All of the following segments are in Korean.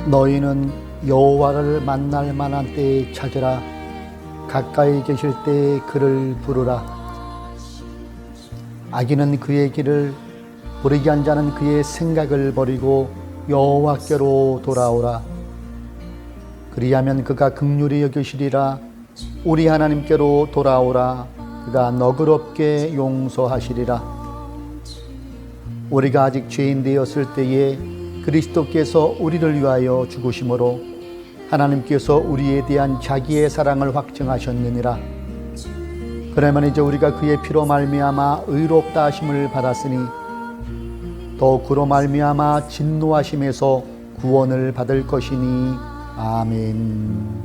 너희는 여호와를 만날 만한 때에 찾으라. 가까이 계실 때에 그를 부르라. 악인은 그의 길을, 불의한 자는 그의 생각을 버리고 여호와께로 돌아오라. 그리하면 그가 긍휼히 여기시리라. 우리 하나님께로 돌아오라. 그가 너그럽게 용서하시리라. 우리가 아직 죄인 되었을 때에 그리스도께서 우리를 위하여 죽으심으로 하나님께서 우리에 대한 자기의 사랑을 확증하셨느니라. 그러면 이제 우리가 그의 피로 말미암아 의롭다 하심을 받았으니 또 그로 말미암아 진노하심에서 구원을 받을 것이니. 아멘.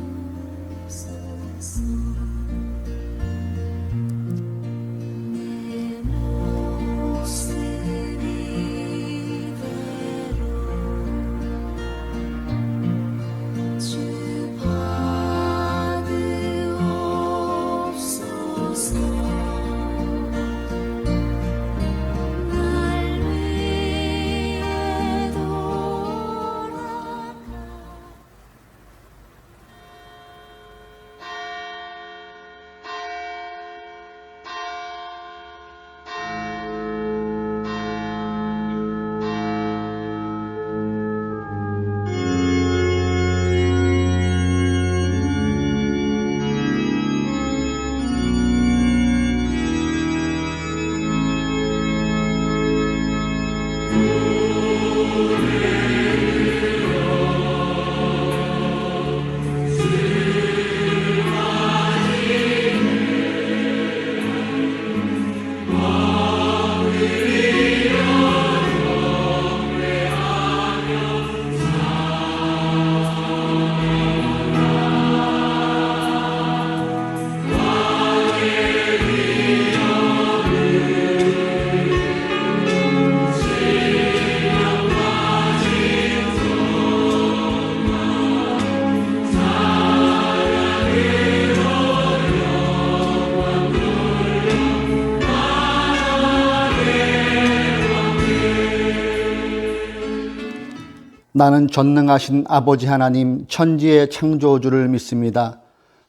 나는 전능하신 아버지 하나님 천지의 창조주를 믿습니다.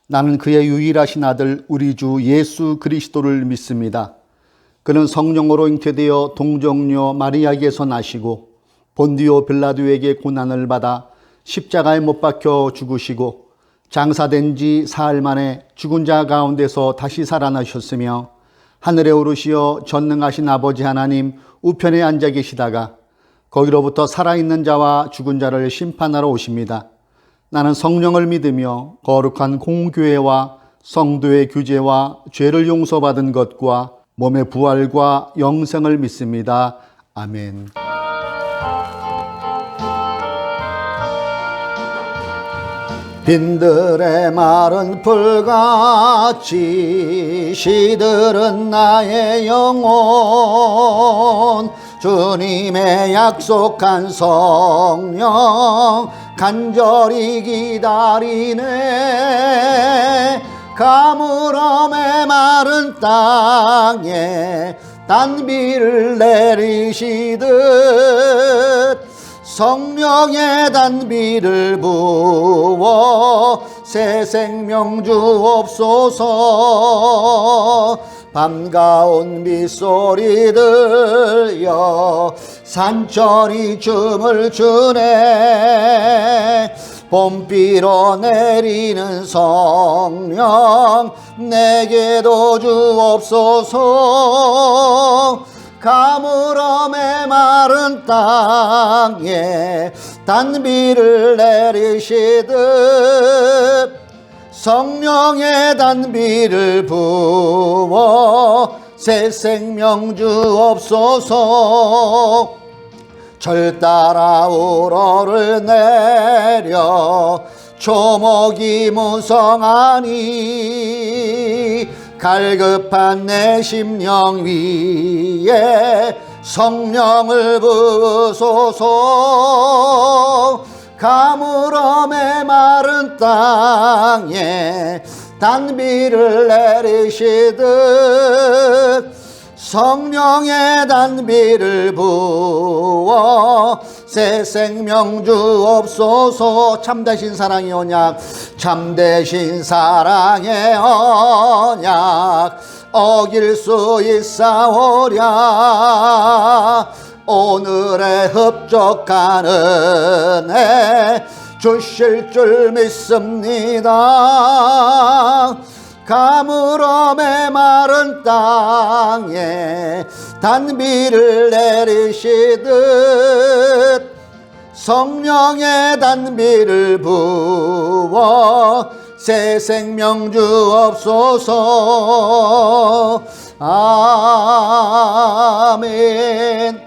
나는 그의 유일하신 아들 우리 주 예수 그리스도를 믿습니다. 그는 성령으로 잉태되어 동정녀 마리아에게서 나시고 본디오 빌라도에게 고난을 받아 십자가에 못 박혀 죽으시고 장사된 지 사흘 만에 죽은 자 가운데서 다시 살아나셨으며 하늘에 오르시어 전능하신 아버지 하나님 우편에 앉아 계시다가 거기로부터 살아있는 자와 죽은 자를 심판하러 오십니다. 나는 성령을 믿으며 거룩한 공교회와 성도의 규제와 죄를 용서받은 것과 몸의 부활과 영생을 믿습니다. 아멘. 빈들의 마른 풀같이 시들은 나의 영혼, 주님의 약속한 성령 간절히 기다리네. 가물음의 마른 땅에 단비를 내리시듯 성령의 단비를 부어 새 생명 주옵소서. 밤가운 빗소리 들려 산천이 춤을 추네. 봄비로 내리는 성령 내게도 주옵소서. 가물음의 마른 땅에 단비를 내리시듯 성령의 단비를 부어 새 생명 주옵소서. 절 따라 우러를 내려 초목이 무성하니 갈급한 내 심령 위에 성령을 부으소서. 가물음의 마른 땅에 단비를 내리시듯 성령의 단비를 부어 새 생명 주옵소서. 참되신 사랑의 언약, 참되신 사랑의 언약 어길 수 있사오랴. 오늘의 흡족한 은혜 주실 줄 믿습니다. 가물어 메마른 땅에 단비를 내리시듯 성령의 단비를 부어 새 생명 주옵소서. 아멘.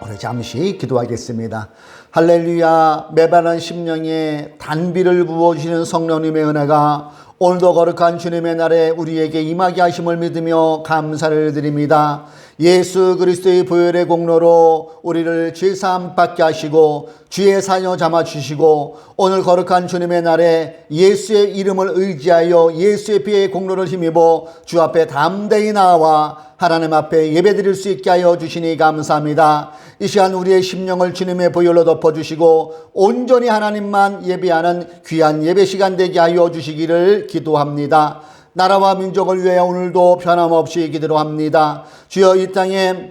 우리 잠시 기도하겠습니다. 할렐루야. 메마른 심령에 단비를 부어주시는 성령님의 은혜가 오늘도 거룩한 주님의 날에 우리에게 임하게 하심을 믿으며 감사를 드립니다. 예수 그리스도의 보혈의 공로로 우리를 죄사함 받게 하시고 주의 사녀 삼아주시고 오늘 거룩한 주님의 날에 예수의 이름을 의지하여 예수의 피의 공로를 힘입어 주 앞에 담대히 나와 하나님 앞에 예배드릴 수 있게 하여 주시니 감사합니다. 이 시간 우리의 심령을 주님의 보혈로 덮어주시고 온전히 하나님만 예배하는 귀한 예배 시간 되게 하여 주시기를 기도합니다. 나라와 민족을 위하여 오늘도 변함없이 기도합니다. 주여 이 땅에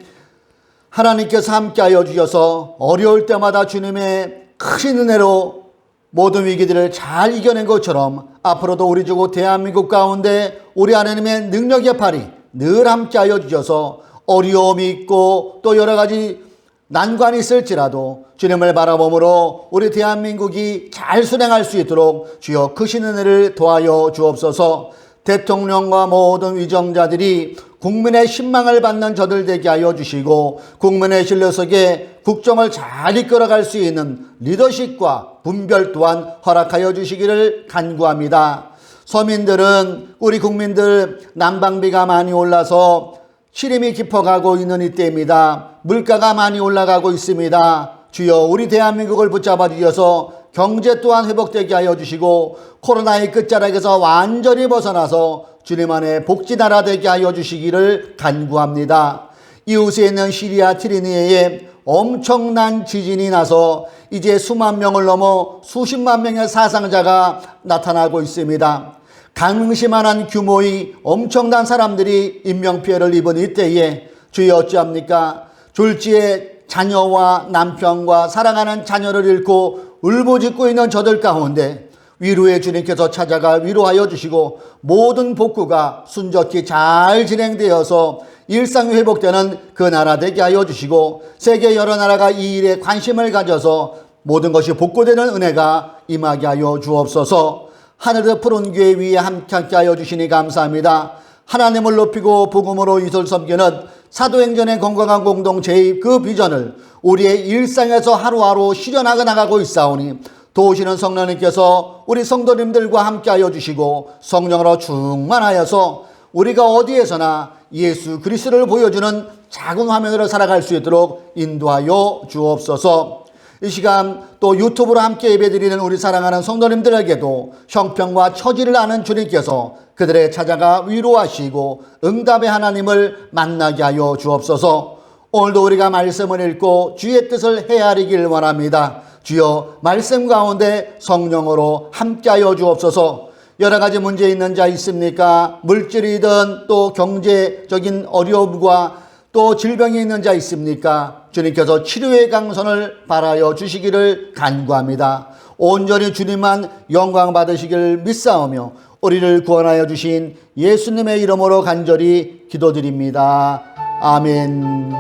하나님께서 함께하여 주셔서 어려울 때마다 주님의 크신 은혜로 모든 위기들을 잘 이겨낸 것처럼 앞으로도 우리 주고 대한민국 가운데 우리 하나님의 능력의 팔이 늘 함께하여 주셔서 어려움이 있고 또 여러 가지 난관이 있을지라도 주님을 바라보므로 우리 대한민국이 잘 순행할 수 있도록 주여 크신 은혜를 더하여 주옵소서. 대통령과 모든 위정자들이 국민의 신망을 받는 저들 되게 하여 주시고 국민의 신뢰 속에 국정을 잘 이끌어갈 수 있는 리더십과 분별 또한 허락하여 주시기를 간구합니다. 서민들은 우리 국민들 난방비가 많이 올라서 시름이 깊어가고 있는 이때입니다. 물가가 많이 올라가고 있습니다. 주여 우리 대한민국을 붙잡아 주셔서 경제 또한 회복되게 하여 주시고 코로나의 끝자락에서 완전히 벗어나서 주님 안에 복지나라 되게 하여 주시기를 간구합니다. 이웃에 있는 시리아 트리니에에 엄청난 지진이 나서 이제 수만 명을 넘어 수십만 명의 사상자가 나타나고 있습니다. 강심한 규모의 엄청난 사람들이 인명피해를 입은 이때에 주여 어찌합니까? 졸지에 자녀와 남편과 사랑하는 자녀를 잃고 울부짖고 있는 저들 가운데 위로의 주님께서 찾아가 위로하여 주시고 모든 복구가 순적히 잘 진행되어서 일상이 회복되는 그 나라 되게 하여 주시고 세계 여러 나라가 이 일에 관심을 가져서 모든 것이 복구되는 은혜가 임하게 하여 주옵소서. 하늘의 푸른 교회 위에 함께 하여 주시니 감사합니다. 하나님을 높이고 복음으로 이웃을 섬기는 사도행전의 건강한 공동체의 그 비전을 우리의 일상에서 하루하루 실현하고 나가고 있사오니 도우시는 성령님께서 우리 성도님들과 함께하여 주시고 성령으로 충만하여서 우리가 어디에서나 예수 그리스도를 보여주는 작은 화면으로 살아갈 수 있도록 인도하여 주옵소서. 이 시간 또 유튜브로 함께 예배드리는 우리 사랑하는 성도님들에게도 형편과 처지를 아는 주님께서 그들에게 찾아가 위로하시고 응답의 하나님을 만나게 하여 주옵소서. 오늘도 우리가 말씀을 읽고 주의 뜻을 헤아리길 원합니다. 주여 말씀 가운데 성령으로 함께하여 주옵소서. 여러 가지 문제 있는 자 있습니까? 물질이든 또 경제적인 어려움과 또 질병이 있는 자 있습니까? 주님께서 치료의 강선을 바라여 주시기를 간구합니다. 온전히 주님만 영광 받으시기를 믿사오며 우리를 구원하여 주신 예수님의 이름으로 간절히 기도드립니다. 아멘.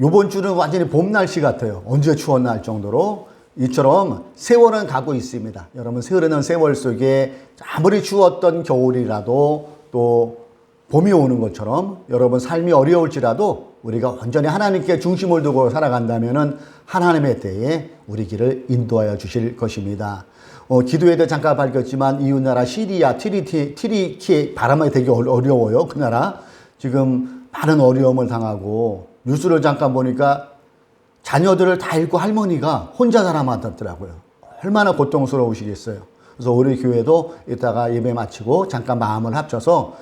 이번 주는 완전히 봄 날씨 같아요. 언제 추웠나 할 정도로. 이처럼 세월은 가고 있습니다. 여러분, 흐르는 세월 속에 아무리 추웠던 겨울이라도 또 봄이 오는 것처럼 여러분 삶이 어려울지라도 우리가 온전히 하나님께 중심을 두고 살아간다면 하나님의 때에 우리 길을 인도하여 주실 것입니다. 기도에도 잠깐 밝혔지만 이웃나라 시리아 트리키에 바람이 되게 어려워요. 그 나라 지금 많은 어려움을 당하고 뉴스를 잠깐 보니까 자녀들을 다 잃고 할머니가 혼자 살아남았더라고요. 얼마나 고통스러우시겠어요. 그래서 우리 교회도 이따가 예배 마치고 잠깐 마음을 합쳐서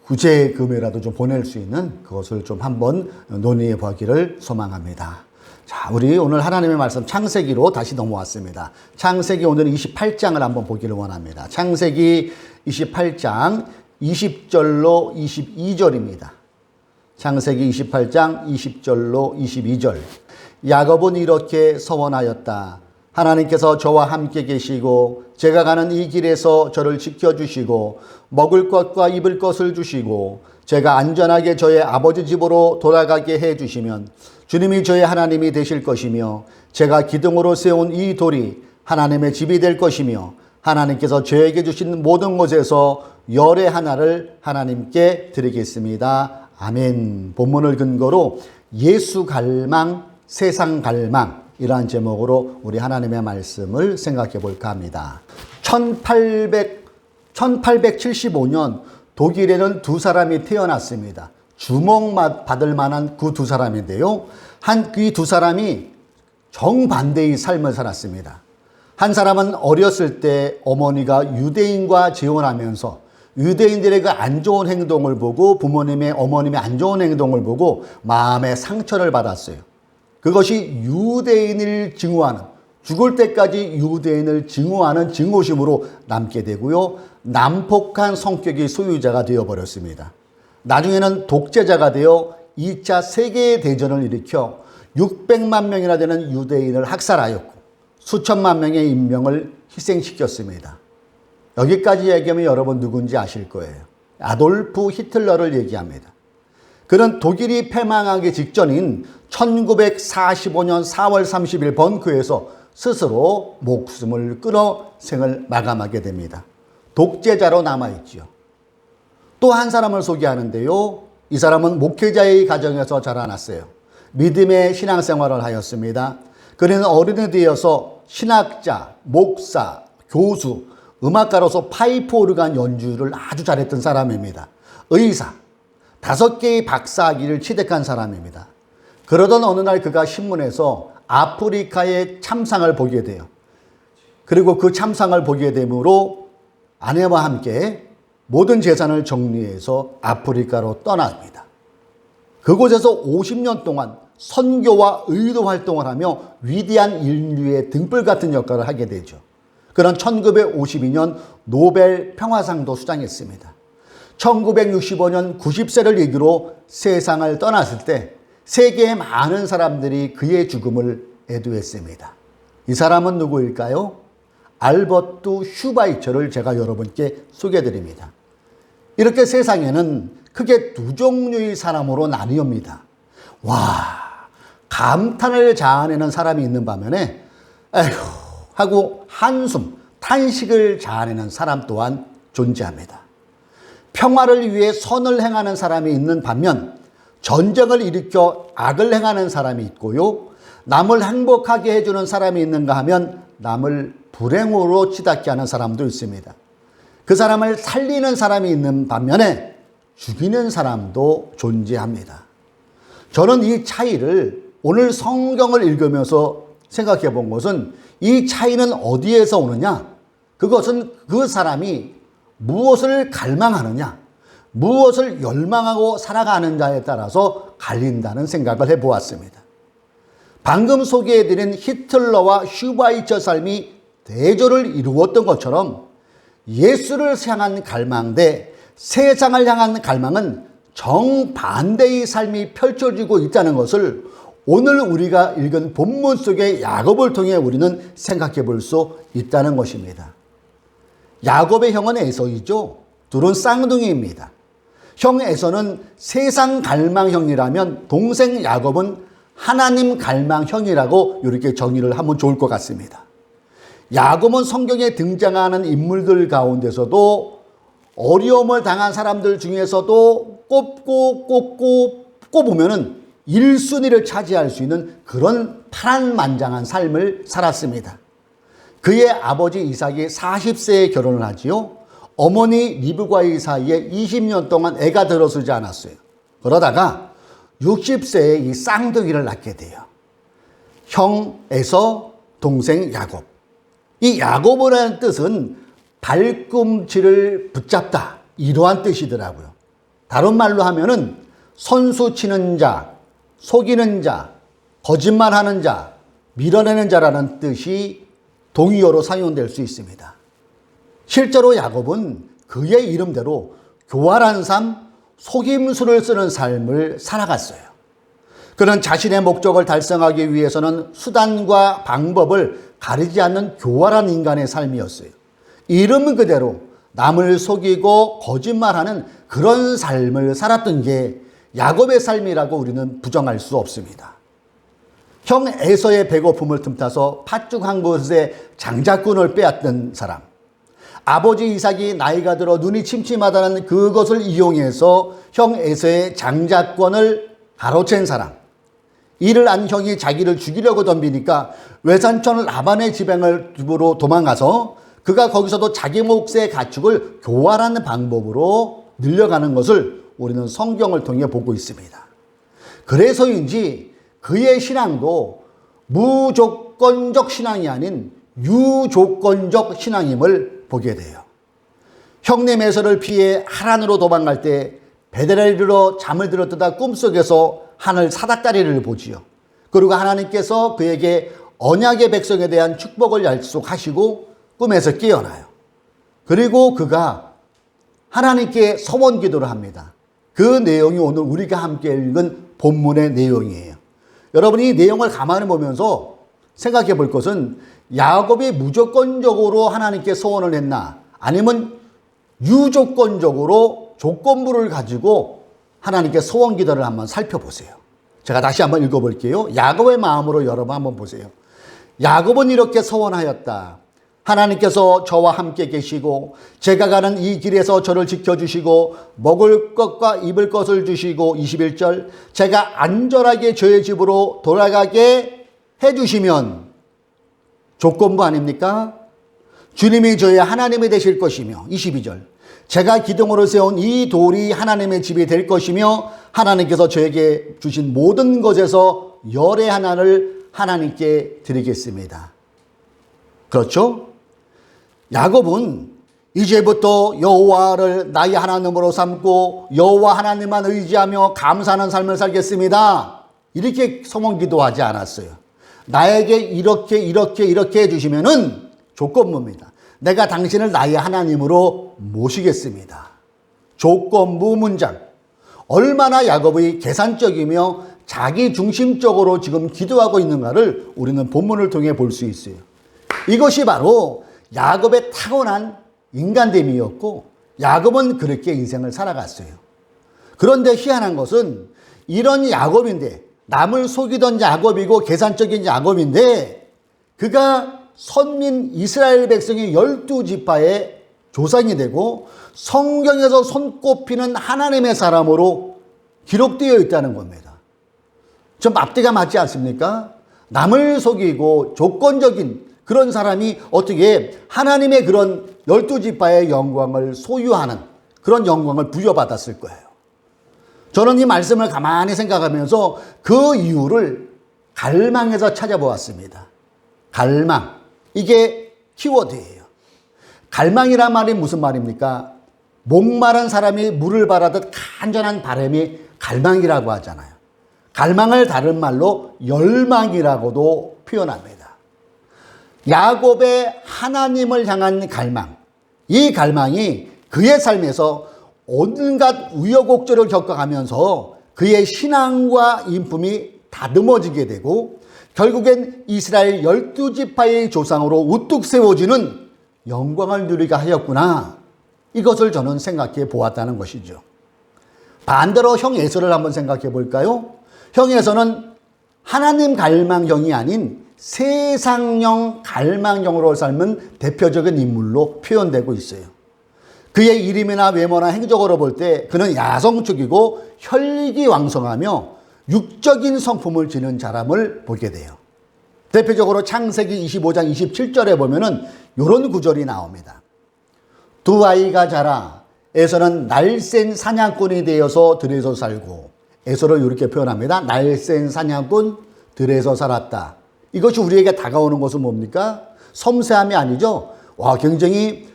구제금이라도 좀 보낼 수 있는 그것을 좀 한번 논의해 보기를 소망합니다. 자, 우리 오늘 하나님의 말씀 창세기로 다시 넘어왔습니다. 창세기 오늘 28장을 한번 보기를 원합니다. 창세기 28장 20절로 22절입니다. 창세기 28장 20절로 22절. 야곱은 이렇게 서원하였다. 하나님께서 저와 함께 계시고 제가 가는 이 길에서 저를 지켜주시고 먹을 것과 입을 것을 주시고 제가 안전하게 저의 아버지 집으로 돌아가게 해주시면 주님이 저의 하나님이 되실 것이며 제가 기둥으로 세운 이 돌이 하나님의 집이 될 것이며 하나님께서 저에게 주신 모든 것에서 열의 하나를 하나님께 드리겠습니다. 아멘. 본문을 근거로 예수 갈망, 세상 갈망 이러한 제목으로 우리 하나님의 말씀을 생각해 볼까 합니다. 1875년 독일에는 두 사람이 태어났습니다. 주목받을 만한 그 두 사람인데요. 이 두 사람이 정반대의 삶을 살았습니다. 한 사람은 어렸을 때 어머니가 유대인과 재혼하면서 유대인들의 그 안 좋은 행동을 보고 부모님의 어머님의 안 좋은 행동을 보고 마음에 상처를 받았어요. 그것이 유대인을 증오하는, 죽을 때까지 유대인을 증오하는 증오심으로 남게 되고요. 난폭한 성격의 소유자가 되어버렸습니다. 나중에는 독재자가 되어 2차 세계대전을 일으켜 600만 명이나 되는 유대인을 학살하였고 수천만 명의 인명을 희생시켰습니다. 여기까지 얘기하면 여러분 누군지 아실 거예요. 아돌프 히틀러를 얘기합니다. 그는 독일이 패망하기 직전인 1945년 4월 30일 번크에서 스스로 목숨을 끊어 생을 마감하게 됩니다. 독재자로 남아있지요. 또 한 사람을 소개하는데요. 이 사람은 목회자의 가정에서 자라났어요. 믿음의 신앙생활을 하였습니다. 그는 어른이 되어서 신학자, 목사, 교수, 음악가로서 파이프 오르간 연주를 아주 잘했던 사람입니다. 의사, 5개의 박사학위를 취득한 사람입니다. 그러던 어느 날 그가 신문에서 아프리카의 참상을 보게 돼요. 그리고 그 참상을 보게 되므로 아내와 함께 모든 재산을 정리해서 아프리카로 떠납니다. 그곳에서 50년 동안 선교와 의도 활동을 하며 위대한 인류의 등불 같은 역할을 하게 되죠. 그는 1952년 노벨 평화상도 수상했습니다. 1965년 90세를 이기로 세상을 떠났을 때 세계의 많은 사람들이 그의 죽음을 애도했습니다. 이 사람은 누구일까요? 알버트 슈바이처를 제가 여러분께 소개해드립니다. 이렇게 세상에는 크게 두 종류의 사람으로 나뉘옵니다. 와, 감탄을 자아내는 사람이 있는 반면에 에휴 하고 한숨, 탄식을 자아내는 사람 또한 존재합니다. 평화를 위해 선을 행하는 사람이 있는 반면 전쟁을 일으켜 악을 행하는 사람이 있고요. 남을 행복하게 해주는 사람이 있는가 하면 남을 불행으로 치닫게 하는 사람도 있습니다. 그 사람을 살리는 사람이 있는 반면에 죽이는 사람도 존재합니다. 저는 이 차이를 오늘 성경을 읽으면서 생각해 본 것은 이 차이는 어디에서 오느냐? 그것은 그 사람이 무엇을 갈망하느냐, 무엇을 열망하고 살아가는자에 따라서 갈린다는 생각을 해보았습니다. 방금 소개해드린 히틀러와 슈바이처 삶이 대조를 이루었던 것처럼 예수를 향한 갈망 대 세상을 향한 갈망은 정반대의 삶이 펼쳐지고 있다는 것을 오늘 우리가 읽은 본문 속의 야곱을 통해 우리는 생각해 볼 수 있다는 것입니다. 야곱의 형은 에서이죠. 둘은 쌍둥이입니다. 형 에서는 세상 갈망형이라면 동생 야곱은 하나님 갈망형이라고 이렇게 정의를 하면 좋을 것 같습니다. 야곱은 성경에 등장하는 인물들 가운데서도 어려움을 당한 사람들 중에서도 꼽으면은 1순위를 차지할 수 있는 그런 파란만장한 삶을 살았습니다. 그의 아버지 이삭이 40세에 결혼을 하지요. 어머니 리브과의 사이에 20년 동안 애가 들어서지 않았어요. 그러다가 60세에 이 쌍둥이를 낳게 돼요. 형 에서, 동생 야곱. 이 야곱이라는 뜻은 발꿈치를 붙잡다, 이러한 뜻이더라고요. 다른 말로 하면은 선수 치는 자, 속이는 자, 거짓말하는 자, 밀어내는 자라는 뜻이 동의어로 사용될 수 있습니다. 실제로 야곱은 그의 이름대로 교활한 삶, 속임수를 쓰는 삶을 살아갔어요. 그는 자신의 목적을 달성하기 위해서는 수단과 방법을 가리지 않는 교활한 인간의 삶이었어요. 이름 그대로 남을 속이고 거짓말하는 그런 삶을 살았던 게 야곱의 삶이라고 우리는 부정할 수 없습니다. 형 에서의 배고픔을 틈타서 팥죽 한 그릇의 장자권을 빼앗던 사람, 아버지 이삭이 나이가 들어 눈이 침침하다는 그것을 이용해서 형 에서의 장자권을 가로챈 사람, 이를 안 형이 자기를 죽이려고 덤비니까 외삼촌 라반의 집으로 도망가서 그가 거기서도 자기 몫의 가축을 교활한 방법으로 늘려가는 것을 우리는 성경을 통해 보고 있습니다. 그래서인지 그의 신앙도 무조건적 신앙이 아닌 유조건적 신앙임을 보게 돼요. 형님 에서를 피해 하란으로 도망갈 때 베델리로 잠을 들었다가 꿈속에서 하늘 사닥다리를 보지요. 그리고 하나님께서 그에게 언약의 백성에 대한 축복을 약속하시고 꿈에서 깨어나요. 그리고 그가 하나님께 서원 기도를 합니다. 그 내용이 오늘 우리가 함께 읽은 본문의 내용이에요. 여러분이 이 내용을 가만히 보면서 생각해 볼 것은 야곱이 무조건적으로 하나님께 소원을 했나, 아니면 유조건적으로 조건부를 가지고 하나님께 소원 기도를 한번 살펴보세요. 제가 다시 한번 읽어볼게요. 야곱의 마음으로 여러분 한번 보세요. 야곱은 이렇게 소원하였다. 하나님께서 저와 함께 계시고 제가 가는 이 길에서 저를 지켜주시고 먹을 것과 입을 것을 주시고 21절 제가 안전하게 저의 집으로 돌아가게 해주시면 조건부 아닙니까? 주님이 저의 하나님이 되실 것이며 22절 제가 기둥으로 세운 이 돌이 하나님의 집이 될 것이며 하나님께서 저에게 주신 모든 것에서 열의 하나를 하나님께 드리겠습니다. 그렇죠? 야곱은 이제부터 여호와를 나의 하나님으로 삼고 여호와 하나님만 의지하며 감사하는 삶을 살겠습니다. 이렇게 소원 기도하지 않았어요. 나에게 이렇게 해주시면은 조건부입니다. 내가 당신을 나의 하나님으로 모시겠습니다. 조건부 문장. 얼마나 야곱이 계산적이며 자기 중심적으로 지금 기도하고 있는가를 우리는 본문을 통해 볼 수 있어요. 이것이 바로 야곱의 타고난 인간됨이었고 야곱은 그렇게 인생을 살아갔어요. 그런데 희한한 것은 이런 야곱인데, 남을 속이던 야곱이고 계산적인 야곱인데, 그가 선민 이스라엘 백성의 12지파의 조상이 되고 성경에서 손꼽히는 하나님의 사람으로 기록되어 있다는 겁니다. 좀 앞뒤가 맞지 않습니까? 남을 속이고 조건적인 그런 사람이 어떻게 하나님의 그런 12지파의 영광을 소유하는 그런 영광을 부여받았을 거예요. 저는 이 말씀을 가만히 생각하면서 그 이유를 갈망에서 찾아보았습니다. 갈망. 이게 키워드예요. 갈망이란 말이 무슨 말입니까? 목마른 사람이 물을 바라듯 간절한 바람이 갈망이라고 하잖아요. 갈망을 다른 말로 열망이라고도 표현합니다. 야곱의 하나님을 향한 갈망, 이 갈망이 그의 삶에서 온갖 우여곡절을 겪어가면서 그의 신앙과 인품이 다듬어지게 되고 결국엔 이스라엘 12지파의 조상으로 우뚝 세워지는 영광을 누리게 하였구나. 이것을 저는 생각해 보았다는 것이죠. 반대로 형 에서를 한번 생각해 볼까요? 형 에서는 하나님 갈망형이 아닌 세상형 갈망형으로 삶은 대표적인 인물로 표현되고 있어요. 그의 이름이나 외모나 행적으로 볼 때 그는 야성적이고 혈기왕성하며 육적인 성품을 지닌 사람을 보게 돼요. 대표적으로 창세기 25장 27절에 보면은 이런 구절이 나옵니다. 두 아이가 자라 에서는 날쌘 사냥꾼이 되어서 들에서 살고, 에서를 이렇게 표현합니다. 날쌘 사냥꾼 들에서 살았다. 이것이 우리에게 다가오는 것은 뭡니까? 섬세함이 아니죠. 와, 굉장히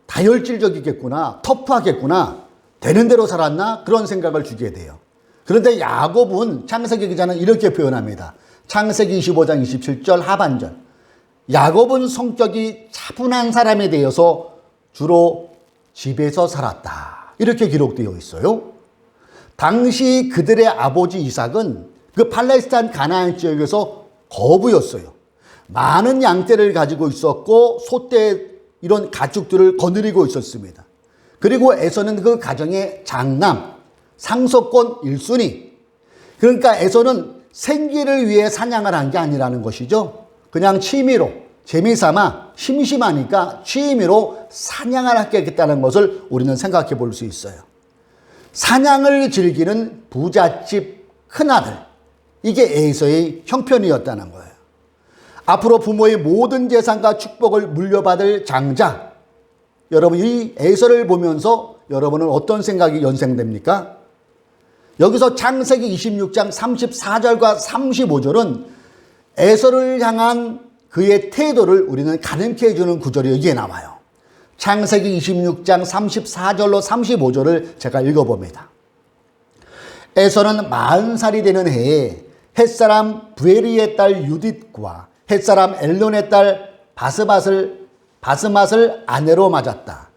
다혈질적이겠구나, 터프하겠구나. 되는 대로 살았나? 그런 생각을 주게 돼요. 그런데 야곱은 창세기 기자는 이렇게 표현합니다. 창세기 25장 27절 하반절. 야곱은 성격이 차분한 사람에 대해서 주로 집에서 살았다. 이렇게 기록되어 있어요. 당시 그들의 아버지 이삭은 그 팔레스타인 가나안 지역에서 거부였어요. 많은 양떼를 가지고 있었고 소떼 이런 가축들을 거느리고 있었습니다. 그리고 에서는 그 가정의 장남, 상속권 1순위. 그러니까 에서는 생계를 위해 사냥을 한 게 아니라는 것이죠. 그냥 취미로, 재미삼아, 심심하니까 취미로 사냥을 하겠다는 것을 우리는 생각해 볼 수 있어요. 사냥을 즐기는 부잣집 큰아들. 이게 에서의 형편이었다는 거예요. 앞으로 부모의 모든 재산과 축복을 물려받을 장자. 여러분, 이 에서를 보면서 여러분은 어떤 생각이 연상됩니까? 여기서 창세기 26장 34절과 35절은 에서를 향한 그의 태도를 우리는 가늠케 해주는 구절이 여기에 나와요. 창세기 26장 34절로 35절을 제가 읽어봅니다. 에서는 40살이 되는 해에 햇사람 부에리의 딸 유딧과 햇사람 엘론의 딸 바스맛을 아내로 맞았다.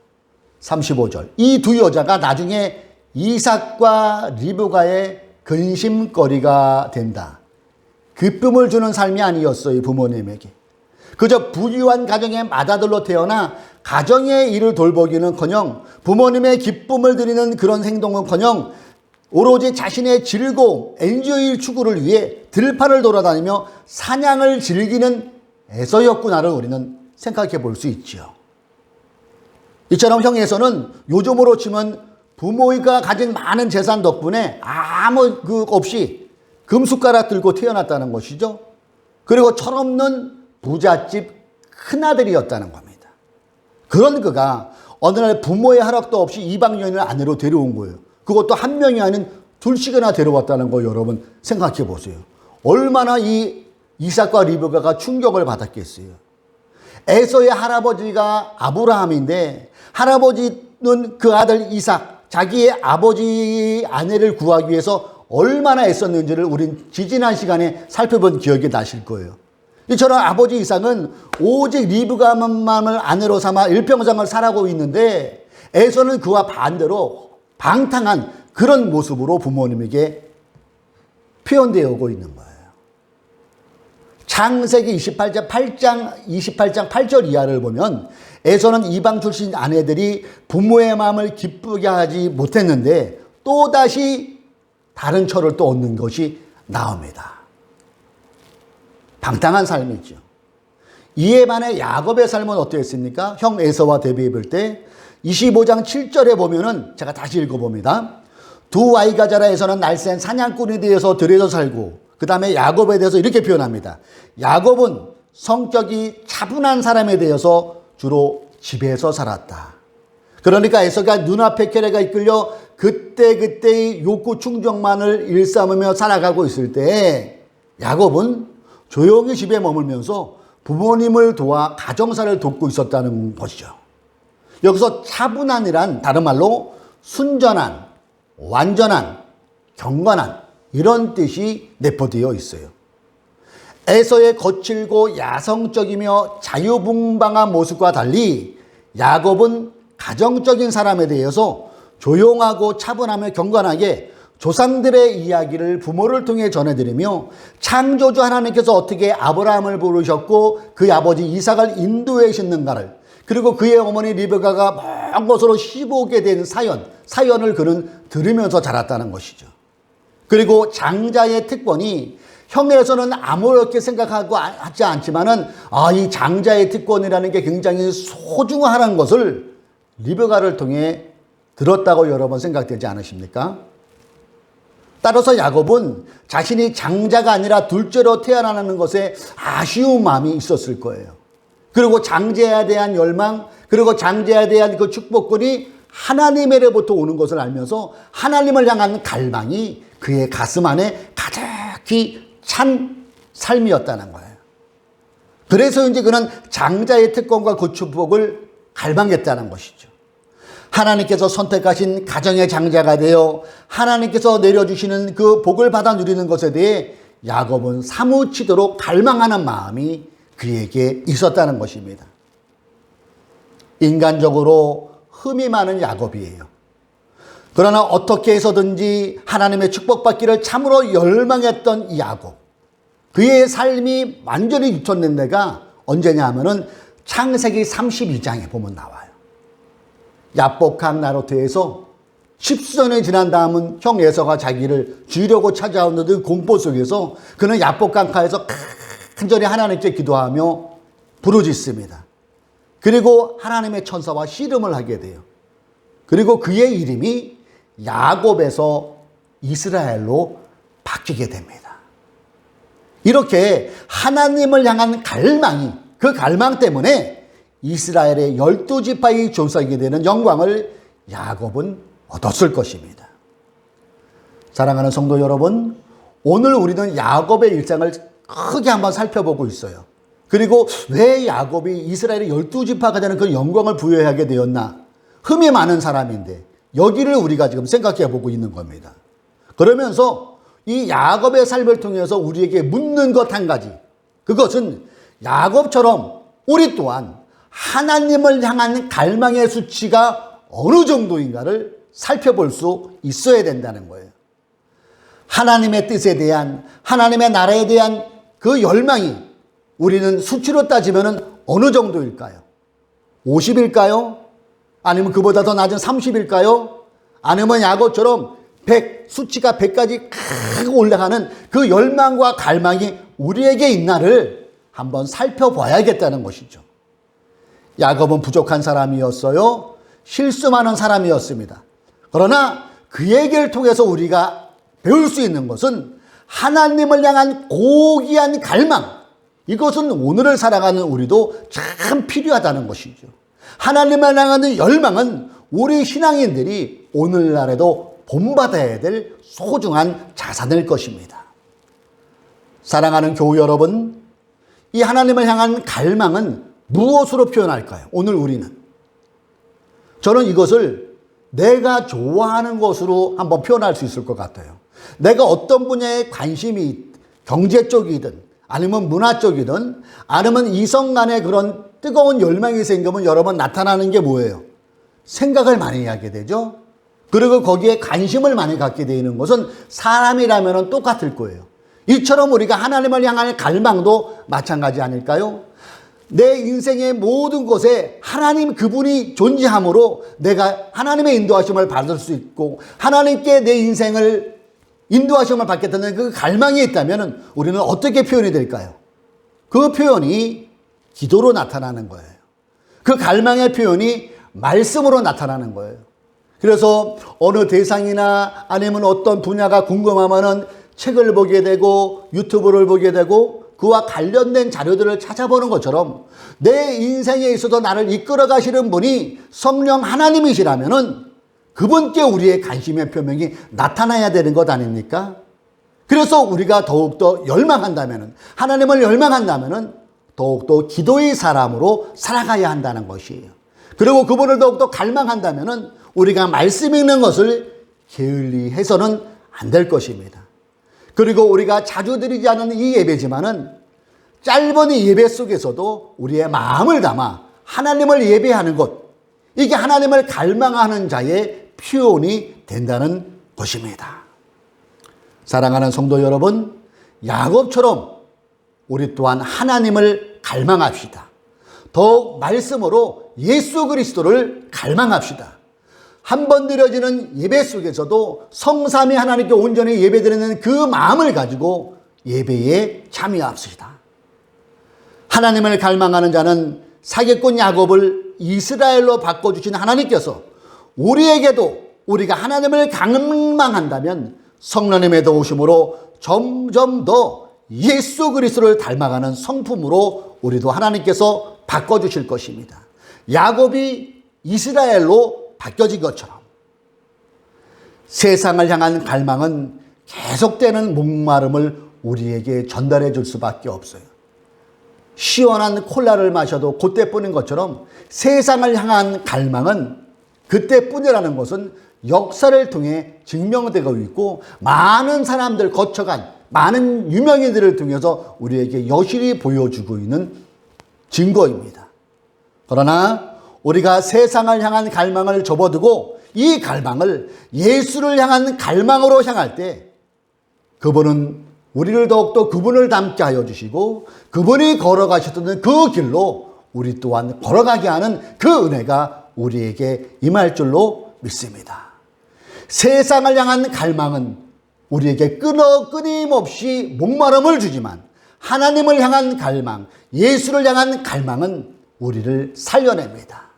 35절. 이 두 여자가 나중에 이삭과 리브가의 근심거리가 된다. 기쁨을 주는 삶이 아니었어요, 부모님에게. 그저 부유한 가정의 맏아들로 태어나 가정의 일을 돌보기는커녕 부모님의 기쁨을 드리는 그런 행동은커녕 오로지 자신의 즐거움, 엔조이 추구를 위해 들판을 돌아다니며 사냥을 즐기는 에서였구나를 우리는 생각해 볼 수 있죠. 이처럼 형 에서는 요즘으로 치면 부모가 가진 많은 재산 덕분에 아무 없이 금숟가락 들고 태어났다는 것이죠. 그리고 철없는 부잣집 큰아들이었다는 겁니다. 그런 그가 어느 날 부모의 허락도 없이 이방 여인을 아내로 데려온 거예요. 그것도 한 명이 아닌 둘씩이나 데려왔다는 거 여러분 생각해 보세요. 얼마나 이 이삭과 리브가가 충격을 받았겠어요. 에서의 할아버지가 아브라함인데 할아버지는 그 아들 이삭, 자기의 아버지 아내를 구하기 위해서 얼마나 애썼는지를 우린 지지난 시간에 살펴본 기억이 나실 거예요. 이처럼 아버지 이삭은 오직 리브가만을 아내로 삼아 일평생을 살아가고 있는데 에서는 그와 반대로 방탕한 그런 모습으로 부모님에게 표현되어 오고 있는 거예요. 창세기 28장 8절 이하를 보면 에서는 이방 출신 아내들이 부모의 마음을 기쁘게 하지 못했는데 또다시 다른 철을 또 얻는 것이 나옵니다. 방탕한 삶이죠. 이에 반해 야곱의 삶은 어떠했습니까? 형 에서와 대비해 볼 때 25장 7절에 보면은 제가 다시 읽어봅니다. 두 아이가 자라 에서는 날쌘 사냥꾼이 되어서 들에서 살고 그 다음에 야곱에 대해서 이렇게 표현합니다. 야곱은 성격이 차분한 사람에 대해서 주로 집에서 살았다. 그러니까 에서가 눈앞에 계략가 이끌려 그때그때의 욕구 충족만을 일삼으며 살아가고 있을 때 야곱은 조용히 집에 머물면서 부모님을 도와 가정사를 돕고 있었다는 것이죠. 여기서 차분한이란 다른 말로 순전한, 완전한, 경건한 이런 뜻이 내포되어 있어요. 에서의 거칠고 야성적이며 자유분방한 모습과 달리 야곱은 가정적인 사람에 대해서 조용하고 차분하며 경건하게 조상들의 이야기를 부모를 통해 전해드리며 창조주 하나님께서 어떻게 아브라함을 부르셨고 그 아버지 이삭을 인도해 신는가를 그리고 그의 어머니 리브가가 먼 곳으로 시보게 된 사연을 그는 들으면서 자랐다는 것이죠. 그리고 장자의 특권이 형에서는 아무렇게 생각하고 하지 않지만은 이 장자의 특권이라는 게 굉장히 소중하다는 것을 리브가를 통해 들었다고 여러 번 생각되지 않으십니까? 따라서 야곱은 자신이 장자가 아니라 둘째로 태어나는 것에 아쉬운 마음이 있었을 거예요. 그리고 장자에 대한 열망, 그리고 장자에 대한 그 축복권이 하나님에로부터 오는 것을 알면서 하나님을 향한 갈망이 그의 가슴 안에 가득히 찬 삶이었다는 거예요. 그래서 이제 그는 장자의 특권과 그 축복을 갈망했다는 것이죠. 하나님께서 선택하신 가정의 장자가 되어 하나님께서 내려주시는 그 복을 받아 누리는 것에 대해 야곱은 사무치도록 갈망하는 마음이 그에게 있었다는 것입니다. 인간적으로 흠이 많은 야곱이에요. 그러나 어떻게 해서든지 하나님의 축복받기를 참으로 열망했던 이 야곱. 그의 삶이 완전히 뒤처진 데가 언제냐 하면은 창세기 32장에 보면 나와요. 야복강 나루터에서 10수년이 지난 다음은 형 에서가 자기를 죽이려고 찾아오는 그 공포 속에서 그는 야복강가에서 간절히 하나님께 기도하며 부르짖습니다. 그리고 하나님의 천사와 씨름을 하게 돼요. 그리고 그의 이름이 야곱에서 이스라엘로 바뀌게 됩니다. 이렇게 하나님을 향한 갈망이, 그 갈망 때문에 이스라엘의 12지파의 조상이 되는 영광을 야곱은 얻었을 것입니다. 사랑하는 성도 여러분, 오늘 우리는 야곱의 일상을 크게 한번 살펴보고 있어요. 그리고 왜 야곱이 이스라엘의 12지파가 되는 그 영광을 부여하게 되었나? 흠이 많은 사람인데 여기를 우리가 지금 생각해 보고 있는 겁니다. 그러면서 이 야곱의 삶을 통해서 우리에게 묻는 것 한 가지, 그것은 야곱처럼 우리 또한 하나님을 향한 갈망의 수치가 어느 정도인가를 살펴볼 수 있어야 된다는 거예요. 하나님의 뜻에 대한, 하나님의 나라에 대한 그 열망이 우리는 수치로 따지면 어느 정도일까요? 50일까요? 아니면 그보다 더 낮은 30일까요? 아니면 야곱처럼 100, 수치가 100까지 크게 올라가는 그 열망과 갈망이 우리에게 있나를 한번 살펴봐야겠다는 것이죠. 야곱은 부족한 사람이었어요. 실수 많은 사람이었습니다. 그러나 그 얘기를 통해서 우리가 배울 수 있는 것은 하나님을 향한 고귀한 갈망, 이것은 오늘을 살아가는 우리도 참 필요하다는 것이죠. 하나님을 향하는 열망은 우리 신앙인들이 오늘날에도 본받아야 될 소중한 자산일 것입니다. 사랑하는 교우 여러분, 이 하나님을 향한 갈망은 무엇으로 표현할까요? 오늘 우리는. 저는 이것을 내가 좋아하는 것으로 한번 표현할 수 있을 것 같아요. 내가 어떤 분야에 관심이, 경제 쪽이든 아니면 문화 쪽이든 아니면 이성 간의 그런 뜨거운 열망이 생기면 여러분 나타나는 게 뭐예요? 생각을 많이 하게 되죠. 그리고 거기에 관심을 많이 갖게 되는 것은 사람이라면 똑같을 거예요. 이처럼 우리가 하나님을 향한 갈망도 마찬가지 아닐까요? 내 인생의 모든 곳에 하나님 그분이 존재함으로 내가 하나님의 인도하심을 받을 수 있고 하나님께 내 인생을 인도하심을 받겠다는 그 갈망이 있다면 우리는 어떻게 표현이 될까요? 그 표현이 기도로 나타나는 거예요. 그 갈망의 표현이 말씀으로 나타나는 거예요. 그래서 어느 대상이나 아니면 어떤 분야가 궁금하면은 책을 보게 되고 유튜브를 보게 되고 그와 관련된 자료들을 찾아보는 것처럼 내 인생에 있어서 나를 이끌어 가시는 분이 성령 하나님이시라면은 그분께 우리의 관심의 표명이 나타나야 되는 것 아닙니까? 그래서 우리가 더욱더 열망한다면은, 하나님을 열망한다면은 더욱더 기도의 사람으로 살아가야 한다는 것이에요. 그리고 그분을 더욱더 갈망한다면은 우리가 말씀 읽는 것을 게을리 해서는 안 될 것입니다. 그리고 우리가 자주 드리지 않은 이 예배지만은 짧은 이 예배 속에서도 우리의 마음을 담아 하나님을 예배하는 것, 이게 하나님을 갈망하는 자의 표현이 된다는 것입니다. 사랑하는 성도 여러분, 야곱처럼 우리 또한 하나님을 갈망합시다. 더욱 말씀으로 예수 그리스도를 갈망합시다. 한 번 드려지는 예배 속에서도 성삼위 하나님께 온전히 예배드리는 그 마음을 가지고 예배에 참여합시다. 하나님을 갈망하는 자는 사기꾼 야곱을 이스라엘로 바꿔주신 하나님께서 우리에게도 우리가 하나님을 갈망한다면 성령님의 도우심으로 점점 더 예수 그리스도를 닮아가는 성품으로 우리도 하나님께서 바꿔주실 것입니다. 야곱이 이스라엘로 바뀌어진 것처럼 세상을 향한 갈망은 계속되는 목마름을 우리에게 전달해 줄 수밖에 없어요. 시원한 콜라를 마셔도 그때뿐인 것처럼 세상을 향한 갈망은 그때뿐이라는 것은 역사를 통해 증명되고 있고 많은 사람들 거쳐간 많은 유명인들을 통해서 우리에게 여실히 보여주고 있는 증거입니다. 그러나 우리가 세상을 향한 갈망을 접어두고 이 갈망을 예수를 향한 갈망으로 향할 때 그분은 우리를 더욱더 그분을 닮게 하여 주시고 그분이 걸어가셨던 그 길로 우리 또한 걸어가게 하는 그 은혜가 우리에게 임할 줄로 믿습니다. 세상을 향한 갈망은 우리에게 끊임없이 목마름을 주지만 하나님을 향한 갈망, 예수를 향한 갈망은 우리를 살려냅니다.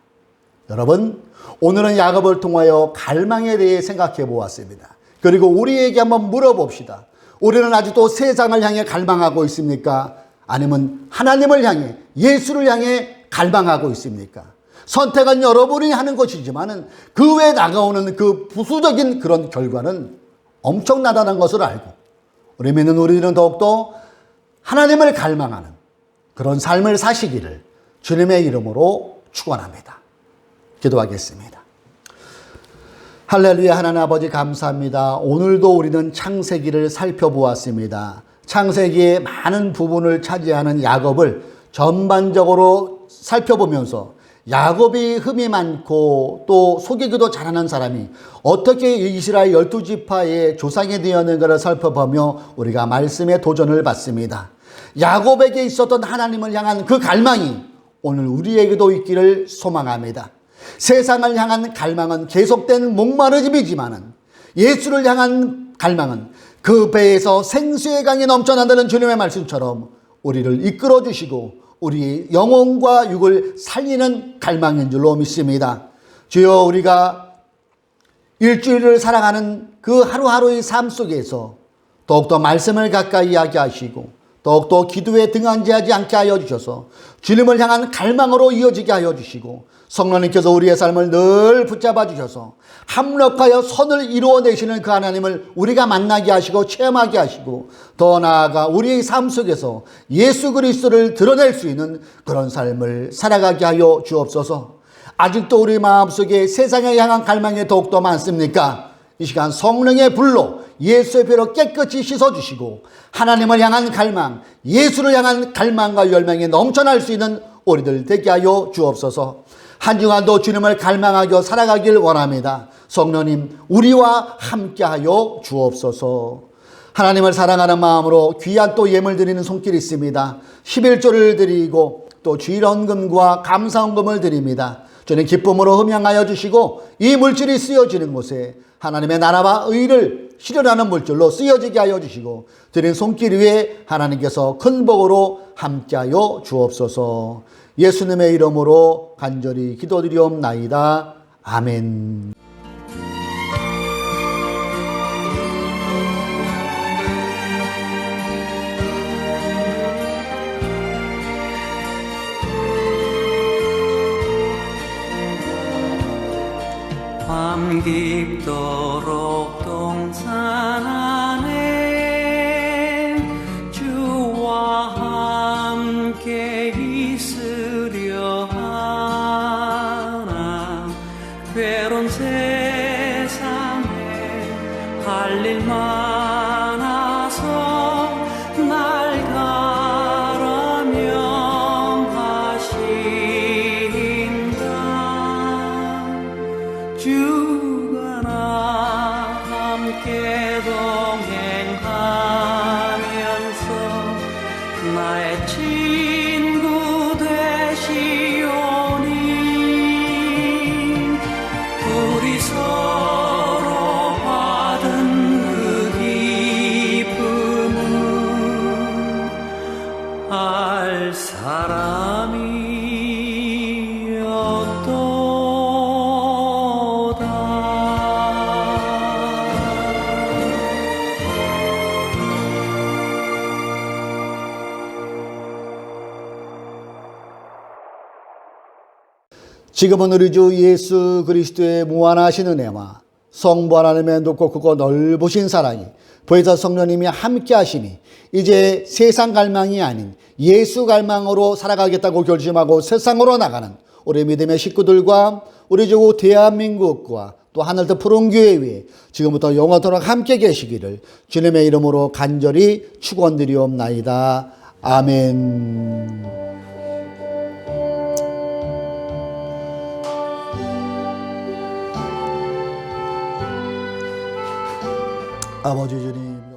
여러분, 오늘은 야곱을 통하여 갈망에 대해 생각해 보았습니다. 그리고 우리에게 한번 물어봅시다. 우리는 아직도 세상을 향해 갈망하고 있습니까? 아니면 하나님을 향해, 예수를 향해 갈망하고 있습니까? 선택은 여러분이 하는 것이지만 그 외에 다가오는 그 부수적인 그런 결과는 엄청나다는 것을 알고 우리 믿는 우리는 더욱더 하나님을 갈망하는 그런 삶을 사시기를 주님의 이름으로 축원합니다. 기도하겠습니다. 할렐루야. 하나님 아버지 감사합니다. 오늘도 우리는 창세기를 살펴보았습니다. 창세기의 많은 부분을 차지하는 야곱을 전반적으로 살펴보면서 야곱이 흠이 많고 또 속이기도 잘하는 사람이 어떻게 이스라엘 12지파의 조상이 되었는가를 살펴보며 우리가 말씀의 도전을 받습니다. 야곱에게 있었던 하나님을 향한 그 갈망이 오늘 우리에게도 있기를 소망합니다. 세상을 향한 갈망은 계속된 목마름이지만 예수를 향한 갈망은 그 배에서 생수의 강이 넘쳐난다는 주님의 말씀처럼 우리를 이끌어 주시고 우리의 영혼과 육을 살리는 갈망인 줄로 믿습니다. 주여, 우리가 일주일을 살아가는 그 하루하루의 삶 속에서 더욱더 말씀을 가까이 하게 하시고 더욱더 기도에 등한지하지 않게 하여 주셔서 주님을 향한 갈망으로 이어지게 하여 주시고 성령님께서 우리의 삶을 늘 붙잡아 주셔서 합력하여 선을 이루어내시는 그 하나님을 우리가 만나게 하시고 체험하게 하시고 더 나아가 우리의 삶 속에서 예수 그리스도를 드러낼 수 있는 그런 삶을 살아가게 하여 주옵소서. 아직도 우리 마음속에 세상에 향한 갈망이 더욱더 많습니까? 이 시간 성령의 불로 예수의 피로 깨끗이 씻어주시고 하나님을 향한 갈망, 예수를 향한 갈망과 열망이 넘쳐날 수 있는 우리들 되게 하여 주옵소서. 한 주간도 주님을 갈망하며 살아가길 원합니다. 성령님, 우리와 함께하여 주옵소서. 하나님을 사랑하는 마음으로 귀한 또 예물 드리는 손길이 있습니다. 11조를 드리고 또 주일헌금과 감사헌금을 드립니다. 주님 기쁨으로 흠양하여 주시고 이 물질이 쓰여지는 곳에 하나님의 나라와 의를 실현하는 물질로 쓰여지게 하여 주시고 드린 손길 위에 하나님께서 큰 복으로 함께하여 주옵소서. 예수님의 이름으로 간절히 기도드리옵나이다. 아멘. 밤 깊도록 동산 안에 주와 함께 있으려 하나 괴로운 세상에 할 일 많아서 날 가라 명하신다. 주가 나 함께 동행하면서 나의 친구 되시오니 우리 서로 받은 그 기쁨은 알 사람이 지금은 우리 주 예수 그리스도의 무한하신 은혜와 성부 하나님의 높고 크고 넓으신 사랑이 보혜사 성령님이 함께 하시니 이제 세상 갈망이 아닌 예수 갈망으로 살아가겠다고 결심하고 세상으로 나가는 우리 믿음의 식구들과 우리 조국 대한민국과 또 하늘 더 푸른 교회 위에 지금부터 영원토록 함께 계시기를 주님의 이름으로 간절히 축원드리옵나이다. 아멘. 아버지 주님.